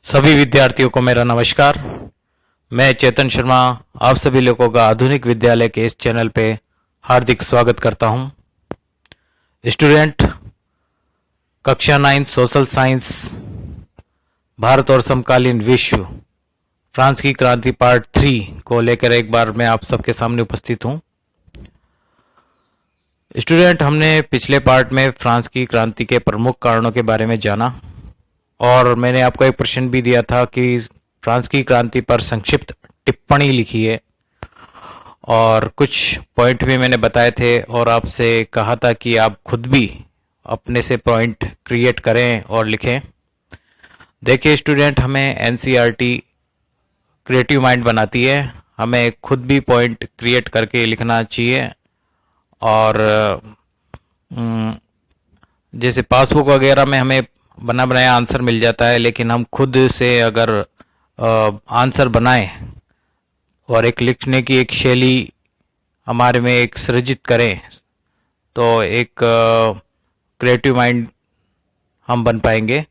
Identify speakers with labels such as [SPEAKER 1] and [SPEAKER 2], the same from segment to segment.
[SPEAKER 1] सभी विद्यार्थियों को मेरा नमस्कार। मैं चेतन शर्मा आप सभी लोगों का आधुनिक विद्यालय के इस चैनल पे हार्दिक स्वागत करता हूं। स्टूडेंट, कक्षा 9 सोशल साइंस, भारत और समकालीन विश्व, फ्रांस की क्रांति पार्ट 3 को लेकर एक बार मैं आप सबके सामने उपस्थित हूं। स्टूडेंट, हमने पिछले पार्ट में फ्रांस की क्रांति के प्रमुख कारणों के बारे में जाना और मैंने आपको एक प्रश्न भी दिया था कि फ्रांस की क्रांति पर संक्षिप्त टिप्पणी लिखिए और कुछ पॉइंट भी मैंने बताए थे और आपसे कहा था कि आप खुद भी अपने से पॉइंट क्रिएट करें और लिखें। देखिए स्टूडेंट, हमें एनसीईआरटी क्रिएटिव माइंड बनाती है, हमें खुद भी पॉइंट क्रिएट करके लिखना चाहिए। और जैसे पासबुक वगैरह में हमें बना बनाया आंसर मिल जाता है, लेकिन हम खुद से अगर आंसर बनाएं और एक लिखने की एक शैली हमारे में एक सृजित करें तो एक क्रिएटिव माइंड हम बन पाएंगे।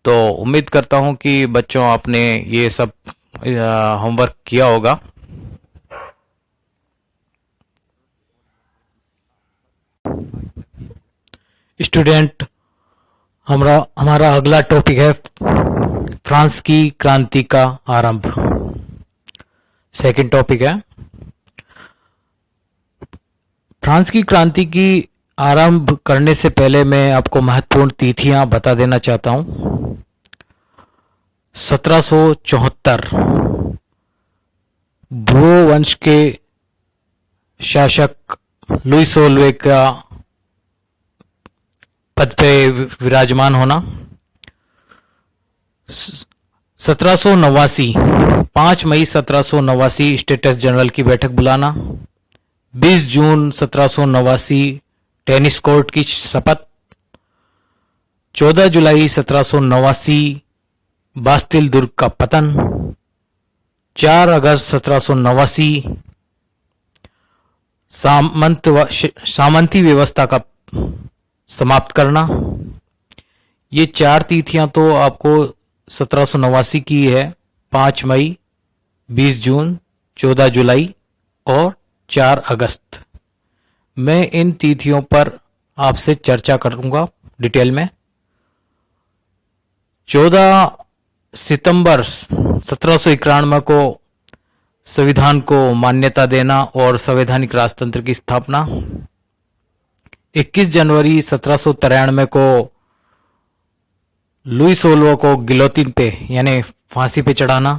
[SPEAKER 1] तो उम्मीद करता हूं कि बच्चों आपने ये सब होमवर्क किया होगा। स्टूडेंट, हमारा अगला टॉपिक है फ्रांस की क्रांति का आरंभ। सेकंड टॉपिक है फ्रांस की क्रांति की आरंभ करने से पहले मैं आपको महत्वपूर्ण तिथियां बता देना चाहता हूं। 1774 ब्रो वंश के शासक लुई सोलवे का पद पे विराजमान होना। 1789 5 मई 1789 स्टेटस जनरल की बैठक बुलाना। 20 जून 1789 टेनिस कोर्ट की शपथ। 14 जुलाई 1789 बास्तिल दुर्ग का पतन। 4 अगस्त 1789 सामंती व्यवस्था का समाप्त करना। ये 4 तिथियां तो आपको 1789 की है, 5 मई, 20 जून, 14 जुलाई और 4 अगस्त। मैं इन तिथियों पर आपसे चर्चा करूंगा डिटेल में। 14 सितंबर 1791 को संविधान को मान्यता देना और संवैधानिक राजतंत्र की स्थापना। 21 जनवरी 1793 को लुई सोलवा को गिलोटिन पे यानी फांसी पे चढ़ाना।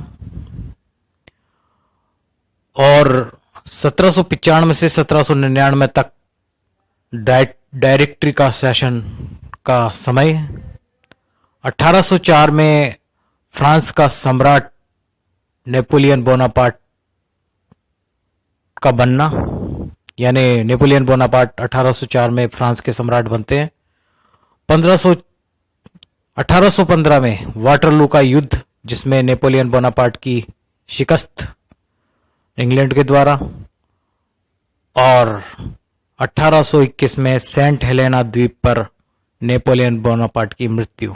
[SPEAKER 1] और 1795 से 1799 तक डायरेक्टरी का शासन का समय। 1804 में फ्रांस का सम्राट नेपोलियन बोनापार्ट का बनना, यानी नेपोलियन बोनापार्ट 1804 में फ्रांस के सम्राट बनते हैं। 1815 में वाटरलू का युद्ध, जिसमें नेपोलियन बोनापार्ट की शिकस्त इंग्लैंड के द्वारा। और 1821 में सेंट हेलेना द्वीप पर नेपोलियन बोनापार्ट की मृत्यु।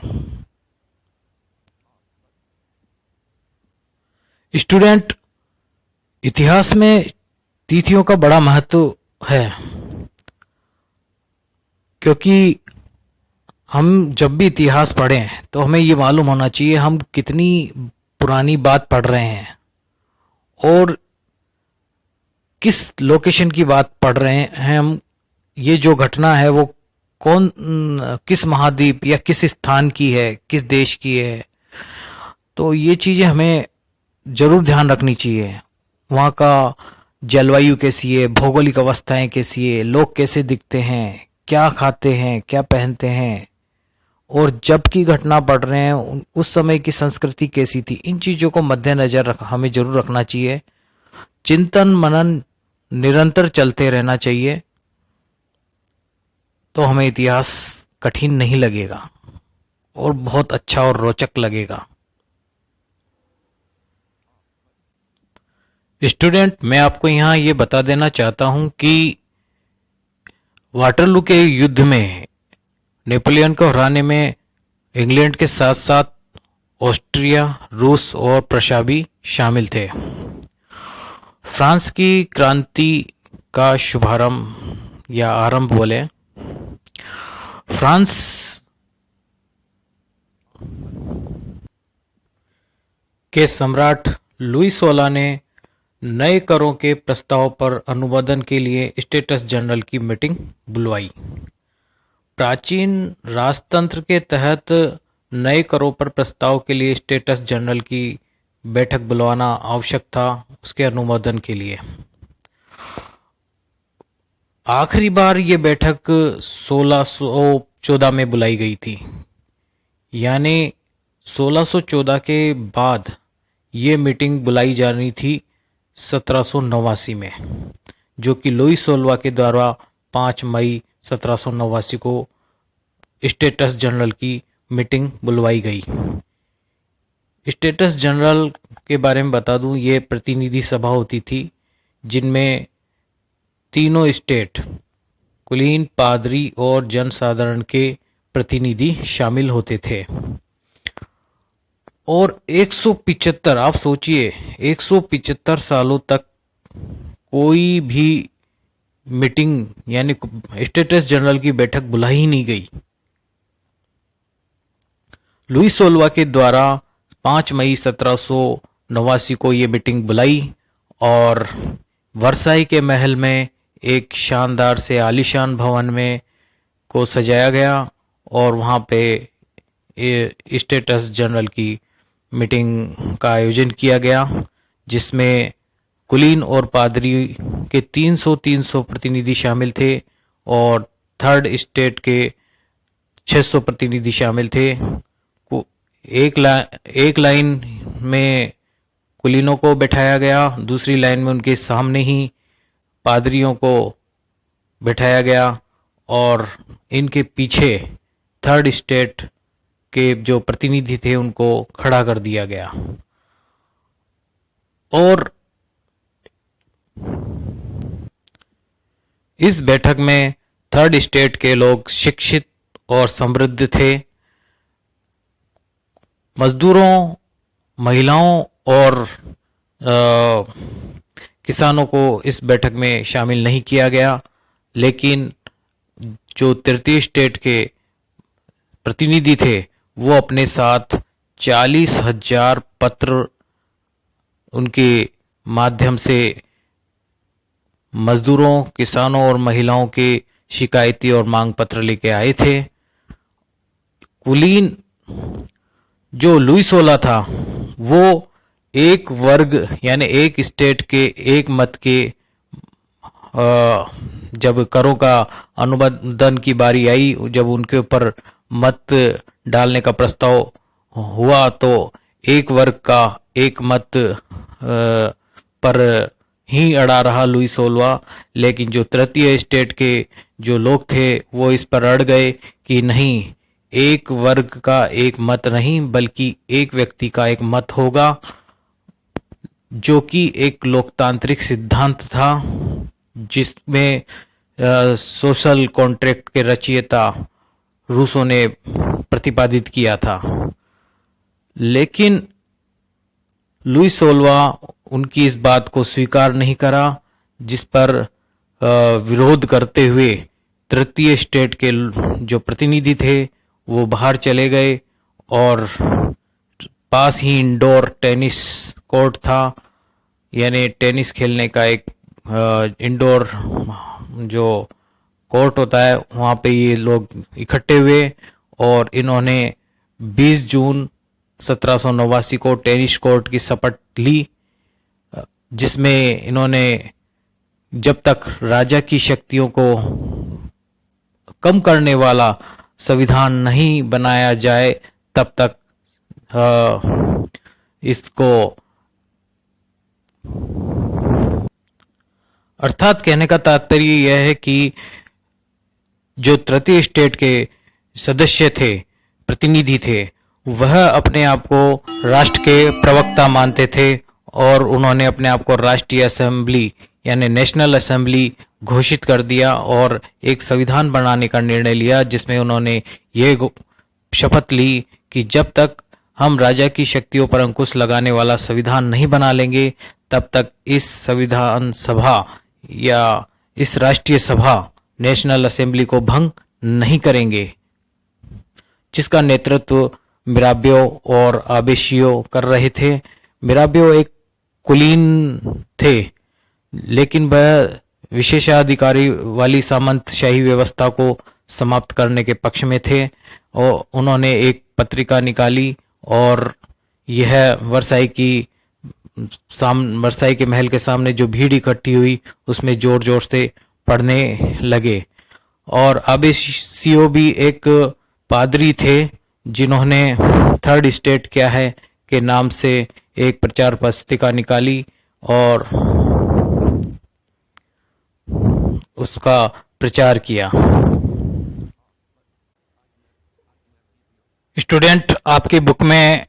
[SPEAKER 1] स्टूडेंट, इतिहास में तिथियों का बड़ा महत्व है, क्योंकि हम जब भी इतिहास पढ़ें तो हमें ये मालूम होना चाहिए हम कितनी पुरानी बात पढ़ रहे हैं और किस लोकेशन की बात पढ़ रहे हैं हम। ये जो घटना है वो किस महाद्वीप या किस स्थान की है, किस देश की है। तो ये चीज़ें हमें जरूर ध्यान रखनी चाहिए। वहाँ का जलवायु कैसी है, भौगोलिक अवस्थाएं कैसी है, लोग कैसे दिखते हैं, क्या खाते हैं, क्या पहनते हैं, और जब की घटना पढ़ रहे हैं उस समय की संस्कृति कैसी थी। इन चीज़ों को मद्देनजर हमें जरूर रखना चाहिए। चिंतन मनन निरंतर चलते रहना चाहिए, तो हमें इतिहास कठिन नहीं लगेगा और बहुत अच्छा और रोचक लगेगा। स्टूडेंट, मैं आपको यहाँ ये बता देना चाहता हूँ कि वाटरलू के युद्ध में नेपोलियन को हराने में इंग्लैंड के साथ साथ ऑस्ट्रिया, रूस और प्रशा भी शामिल थे। फ्रांस की क्रांति का शुभारंभ या आरंभ बोले, फ्रांस के सम्राट लुई 16 ने नए करों के प्रस्ताव पर अनुमोदन के लिए स्टेट्स जनरल की मीटिंग बुलवाई। प्राचीन राजतंत्र के तहत नए करों पर प्रस्ताव के लिए स्टेट्स जनरल की बैठक बुलवाना आवश्यक था उसके अनुमोदन के लिए। आखिरी बार ये बैठक 1614 में बुलाई गई थी, यानी 1614 के बाद ये मीटिंग बुलाई जानी थी 1789 में, जो कि लुई 16 के द्वारा 5 मई 1789 को स्टेट्स जनरल की मीटिंग बुलवाई गई। स्टेट्स जनरल के बारे में बता दूं, ये प्रतिनिधि सभा होती थी जिनमें तीनों स्टेट, कुलीन, पादरी और जनसाधारण के प्रतिनिधि शामिल होते थे। और 175, आप सोचिए 175 सालों तक कोई भी मीटिंग यानी स्टेट्स जनरल की बैठक बुलाई ही नहीं गई। लुई 16 के द्वारा 5 मई 1789 को ये मीटिंग बुलाई और वर्साई के महल में एक शानदार से आलीशान भवन में को सजाया गया और वहाँ पे स्टेट्स जनरल की मीटिंग का आयोजन किया गया, जिसमें कुलीन और पादरी के 300 प्रतिनिधि शामिल थे और थर्ड स्टेट के 600 प्रतिनिधि शामिल थे। एक लाइन में कुलीनों को बैठाया गया, दूसरी लाइन में उनके सामने ही पादरियों को बैठाया गया और इनके पीछे थर्ड स्टेट के जो प्रतिनिधि थे उनको खड़ा कर दिया गया। और इस बैठक में थर्ड स्टेट के लोग शिक्षित और समृद्ध थे। मजदूरों, महिलाओं और किसानों को इस बैठक में शामिल नहीं किया गया, लेकिन जो तृतीय स्टेट के प्रतिनिधि थे वो अपने साथ 40,000 पत्र उनके माध्यम से मजदूरों, किसानों और महिलाओं के शिकायती और मांग पत्र लेके आए थे। कुलीन जो लुई 16 था वो एक वर्ग यानी एक स्टेट के एक मत के जब करों का अनुमोदन की बारी आई, जब उनके ऊपर मत डालने का प्रस्ताव हुआ तो एक वर्ग का एक मत पर ही अड़ा रहा लुई 16, लेकिन जो तृतीय स्टेट के जो लोग थे वो इस पर अड़ गए कि नहीं, एक वर्ग का एक मत नहीं बल्कि एक व्यक्ति का एक मत होगा, जो कि एक लोकतांत्रिक सिद्धांत था जिसमें सोशल कॉन्ट्रैक्ट के रचयिता रूसों ने प्रतिपादित किया था। लेकिन लुई 16 उनकी इस बात को स्वीकार नहीं करा, जिस पर विरोध करते हुए तृतीय स्टेट के जो प्रतिनिधि थे वो बाहर चले गए और पास ही इंडोर टेनिस कोर्ट था, यानी टेनिस खेलने का एक इंडोर जो कोर्ट होता है वहाँ पे ये लोग इकट्ठे हुए और इन्होंने 20 जून 1789 को टेनिस कोर्ट की शपथ ली, जिसमें इन्होंने जब तक राजा की शक्तियों को कम करने वाला संविधान नहीं बनाया जाए तब तक इसको, अर्थात कहने का तात्पर्य यह है कि जो तृतीय स्टेट के सदस्य थे, प्रतिनिधि थे, वह अपने आप को राष्ट्र के प्रवक्ता मानते थे और उन्होंने अपने आप को राष्ट्रीय असेंबली यानी नेशनल असेंबली घोषित कर दिया और एक संविधान बनाने का निर्णय लिया, जिसमें उन्होंने ये शपथ ली कि जब तक हम राजा की शक्तियों पर अंकुश लगाने वाला संविधान नहीं बना लेंगे, तब तक इस संविधान सभा या इस राष्ट्रीय सभा नेशनल असेंबली को भंग नहीं करेंगे, जिसका नेतृत्व मिराबियो और आबेशियो कर रहे थे। मिराबियो एक कुलीन थे, लेकिन वह विशेषाधिकारी वाली सामंतशाही व्यवस्था को समाप्त करने के पक्ष में थे और उन्होंने एक पत्रिका निकाली और यह वर्साई के महल के सामने जो भीड़ इकट्ठी हुई उसमें जोर जोर से पढ़ने लगे। और आबेसियो भी एक पादरी थे जिन्होंने थर्ड स्टेट क्या है के नाम से एक प्रचार पुस्तिका निकाली और उसका प्रचार किया। स्टूडेंट, आपकी बुक में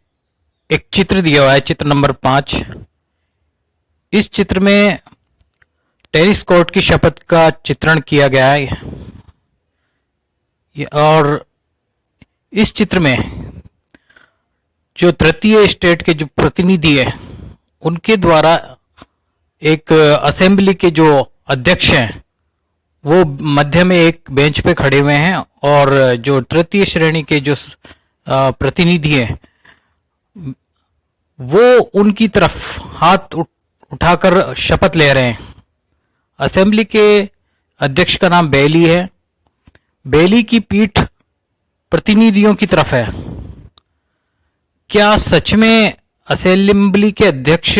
[SPEAKER 1] एक चित्र दिया हुआ है, चित्र नंबर 5। इस चित्र में टेनिस कोर्ट की शपथ का चित्रण किया गया है और इस चित्र में जो तृतीय स्टेट के जो प्रतिनिधि है उनके द्वारा एक असेंबली के जो अध्यक्ष हैं वो मध्य में एक बेंच पे खड़े हुए हैं और जो तृतीय श्रेणी के जो प्रतिनिधि हैं वो उनकी तरफ हाथ उठाकर शपथ ले रहे हैं। असेंबली के अध्यक्ष का नाम बेली है। बेली की पीठ प्रतिनिधियों की तरफ है। क्या सच में असेंबली के अध्यक्ष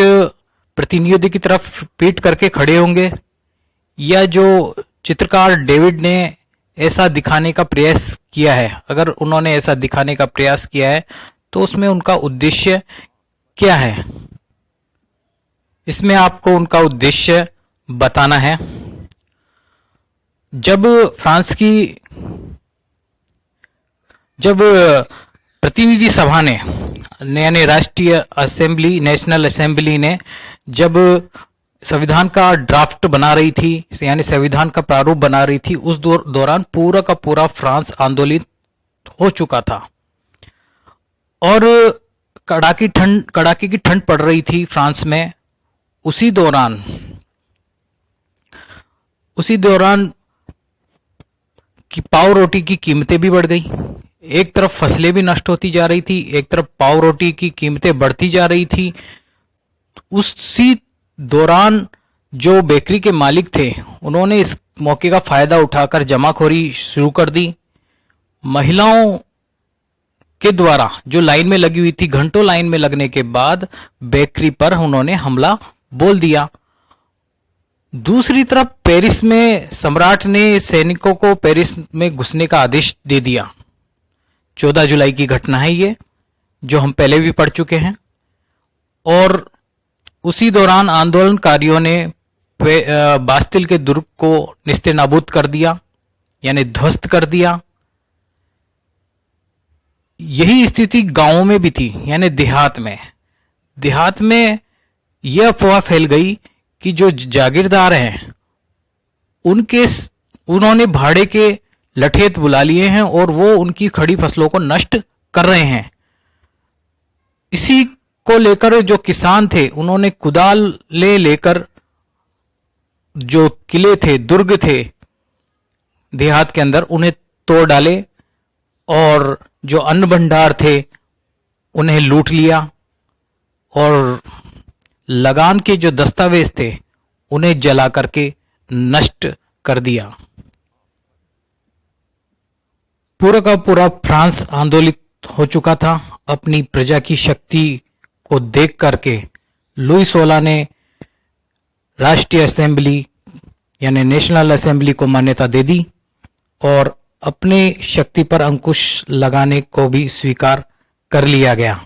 [SPEAKER 1] प्रतिनिधियों की तरफ पीठ करके खड़े होंगे, या जो चित्रकार डेविड ने ऐसा दिखाने का प्रयास किया है, अगर उन्होंने ऐसा दिखाने का प्रयास किया है तो उसमें उनका उद्देश्य क्या है? इसमें आपको उनका उद्देश्य बताना है। जब प्रतिनिधि सभा ने यानी राष्ट्रीय असेंबली नेशनल असेंबली ने जब संविधान का ड्राफ्ट बना रही थी यानी संविधान का प्रारूप बना रही थी, उस दौरान पूरा का पूरा फ्रांस आंदोलित हो चुका था और कड़ाके की ठंड पड़ रही थी फ्रांस में। उसी दौरान कि पाव रोटी की कीमतें भी बढ़ गई। एक तरफ फसलें भी नष्ट होती जा रही थी, एक तरफ पाव रोटी की कीमतें बढ़ती जा रही थी। उसी दौरान जो बेकरी के मालिक थे उन्होंने इस मौके का फायदा उठाकर जमाखोरी शुरू कर दी। महिलाओं के द्वारा जो लाइन में लगी हुई थी, घंटों लाइन में लगने के बाद बेकरी पर उन्होंने हमला बोल दिया। दूसरी तरफ पेरिस में सम्राट ने सैनिकों को पेरिस में घुसने का आदेश दे दिया। 14 जुलाई की घटना है ये, जो हम पहले भी पढ़ चुके हैं। और उसी दौरान आंदोलनकारियों ने बास्तिल के दुर्ग को निस्तेनाबूद कर दिया यानी ध्वस्त कर दिया। यही स्थिति गांवों में भी थी यानी देहात में यह अफवाह फैल गई कि जो जागीरदार हैं उन्होंने भाड़े के लठेत बुला लिए हैं और वो उनकी खड़ी फसलों को नष्ट कर रहे हैं। इसी को लेकर जो किसान थे उन्होंने कुदाल लेकर जो किले थे, दुर्ग थे देहात के अंदर, उन्हें तोड़ डाले और जो अन्न भंडार थे उन्हें लूट लिया और लगान के जो दस्तावेज थे उन्हें जला करके नष्ट कर दिया। पूरा का पूरा फ्रांस आंदोलित हो चुका था। अपनी प्रजा की शक्ति को देख करके लुई 16 ने राष्ट्रीय असेंबली यानी नेशनल असेंबली को मान्यता दे दी और अपने शक्ति पर अंकुश लगाने को भी स्वीकार कर लिया गया।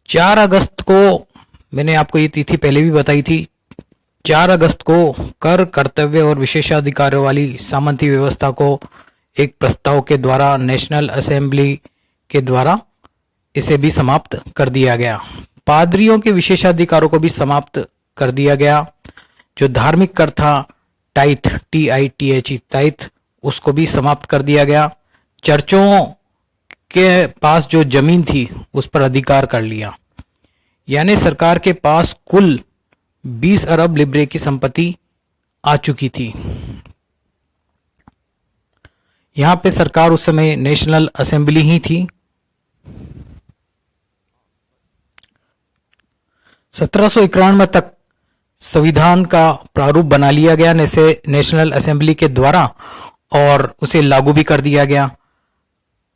[SPEAKER 1] 4 अगस्त को, मैंने आपको ये तिथि पहले भी बताई थी, 4 अगस्त को कर, कर्तव्य और विशेषाधिकारों वाली सामंती व्यवस्था को एक प्रस्ताव के द्वारा नेशनल असेंबली के द्वारा इसे भी समाप्त कर दिया गया। पादरियों के विशेषाधिकारों को भी समाप्त कर दिया गया। जो धार्मिक कर था टाइथ, TITHE टाइथ, उसको भी समाप्त कर दिया गया। चर्चों के पास जो जमीन थी उस पर अधिकार कर लिया। यानी सरकार के पास कुल 20 अरब लिब्रे की संपत्ति आ चुकी थी। यहां पे सरकार उस समय नेशनल असेंबली ही थी। 1791 तक संविधान का प्रारूप बना लिया गया नेशनल असेंबली के द्वारा और उसे लागू भी कर दिया गया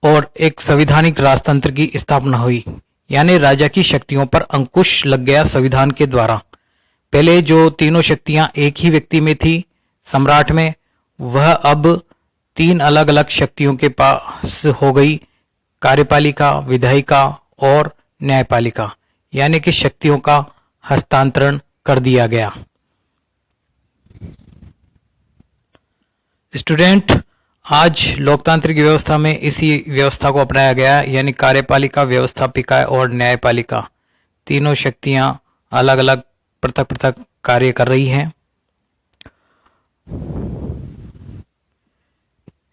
[SPEAKER 1] और एक संवैधानिक राजतंत्र की स्थापना हुई। यानी राजा की शक्तियों पर अंकुश लग गया संविधान के द्वारा। पहले जो तीनों शक्तियां एक ही व्यक्ति में थी, सम्राट में, वह अब 3 अलग अलग शक्तियों के पास हो गई, कार्यपालिका, विधायिका और न्यायपालिका। यानी कि शक्तियों का हस्तांतरण कर दिया गया। स्टूडेंट, आज लोकतांत्रिक व्यवस्था में इसी व्यवस्था को अपनाया गया, यानी कार्यपालिका, व्यवस्थापिका और न्यायपालिका, तीनों शक्तियां अलग अलग पृथक पृथक कार्य कर रही हैं।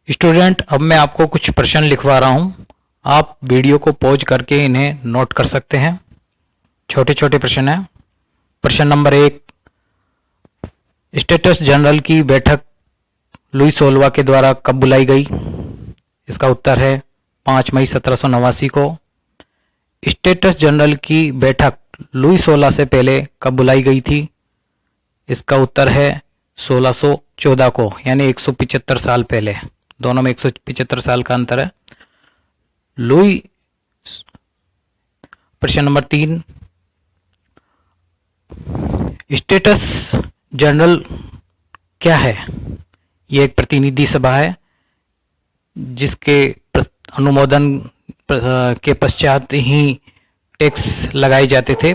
[SPEAKER 1] स्टूडेंट, अब मैं आपको कुछ प्रश्न लिखवा रहा हूं, आप वीडियो को पॉज करके इन्हें नोट कर सकते हैं। छोटे छोटे प्रश्न हैं। प्रश्न नंबर 1, स्टेटस जनरल की बैठक लुई 16वां के द्वारा कब बुलाई गई? इसका उत्तर है 5 मई 1789 को। स्टेटस जनरल की बैठक लुई 16 से पहले कब बुलाई गई थी? इसका उत्तर है 1614 को, यानी 175 साल पहले। दोनों में 175 साल का अंतर है। लुई। प्रश्न नंबर 3, स्टेटस जनरल क्या है? यह एक प्रतिनिधि सभा है जिसके अनुमोदन के पश्चात ही टैक्स लगाए जाते थे।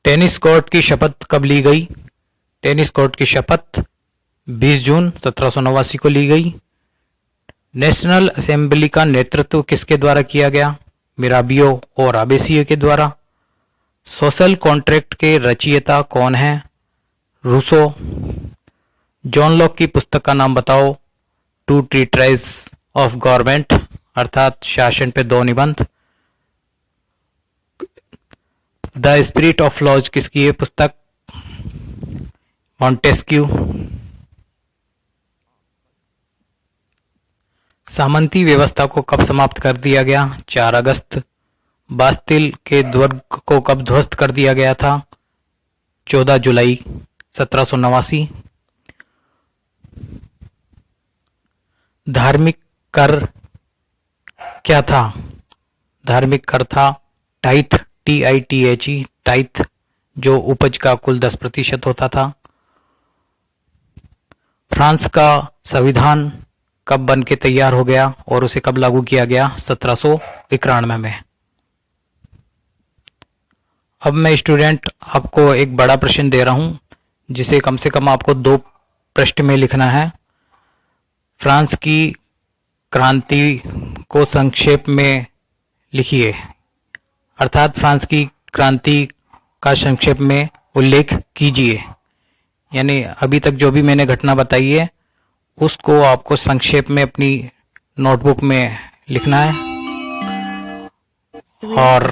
[SPEAKER 1] टेनिस कोर्ट की शपथ कब ली गई? टेनिस कोर्ट की शपथ 20 जून 1789 को ली गई। नेशनल असेंबली का नेतृत्व किसके द्वारा किया गया? मिराबियो और आबेसियो के द्वारा। सोशल कॉन्ट्रैक्ट के रचयिता कौन है? रूसो। जॉन लॉक की पुस्तक का नाम बताओ। 2 ट्रीटाइज ऑफ गवर्नमेंट, अर्थात शासन पे 2 निबंध। द स्पिरिट ऑफ लॉज किसकी है पुस्तक? मॉन्टेस्क्यू। सामंती व्यवस्था को कब समाप्त कर दिया गया? 4 अगस्त। बास्तिल के दुर्ग को कब ध्वस्त कर दिया गया था? 14 जुलाई 1789। धार्मिक कर क्या था? धार्मिक कर था टाइथ, TITHE, टाइथ, जो उपज का कुल 10% होता था। फ्रांस का संविधान कब बन के तैयार हो गया और उसे कब लागू किया गया? 1791 में। अब मैं स्टूडेंट आपको एक बड़ा प्रश्न दे रहा हूं जिसे कम से कम आपको 2 पृष्ठ में लिखना है। फ्रांस की क्रांति को संक्षेप में लिखिए, अर्थात फ्रांस की क्रांति का संक्षेप में उल्लेख कीजिए। यानी अभी तक जो भी मैंने घटना बताई है उसको आपको संक्षेप में अपनी नोटबुक में लिखना है और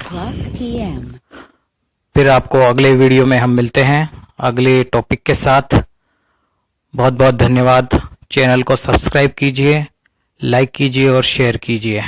[SPEAKER 1] फिर आपको अगले वीडियो में हम मिलते हैं अगले टॉपिक के साथ। बहुत बहुत धन्यवाद। चैनल को सब्सक्राइब कीजिए, लाइक कीजिए और शेयर कीजिए।